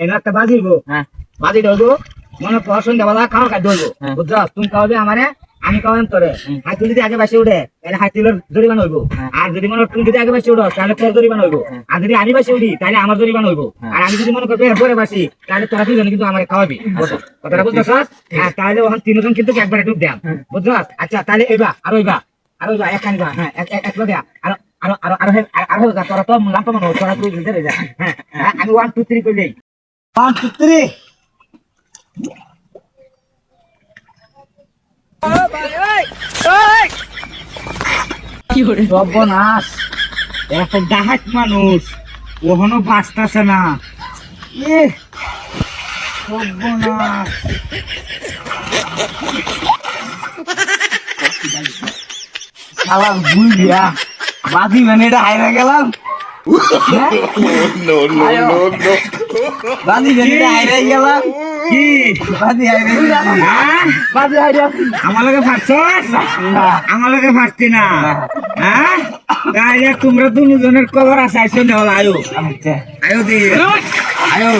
এনে একটা বাজি হইব বাজি ধরবো মনে কর সন্ধ্যাবেলা খাওয়া খাদ্য হইব বুঝছ তুমি খাওয়াবে আমারে আমি খাওয়াম তোরে হাতি যদি আগে বাসে উঠে তাহলে হাতির জরিমানা হইব আর যদি মনে তুমি যদি আগে বাসে উঠো তাহলে তোর জরিমানা হইব আর যদি আমি বাসে উঠি তাহলে আমার জরিমানা হইব আর আমি যদি মনে করবো এরপরে বাসি তাহলে তোরা দুজনে কিন্তু আমার খাওয়াবি কথাটা বুঝতেছ হ্যাঁ তাহলে ওখানে তিনজন কিন্তু একবারে ডুব দেন বুঝছ আচ্ছা তাহলে এইবা আর ওইবা একখানি যা হ্যাঁ একলো দেয়া আর আরো তোরা তো লাম্পা মনে তোরা তুই যা হ্যাঁ আমি 1 2 3 কইলেই 1 2 3 সর্বনাশ একটা ডাহাত মানুষ ওখানো বাঁচতেছে না সর্বনাশ শালা ভুল দিয়া বাজি মানে এটা হাইরা গেলাম বাজি মানে এটা হাইরা গেলাম কি বাজি হাইরা আমার লগে ফাটছস আমার লগে ফাটতি না হ্যাঁ তাহলে তোমরা দুজনের কবর আছে আইছো না আয়ো আয়ো দি আয়ো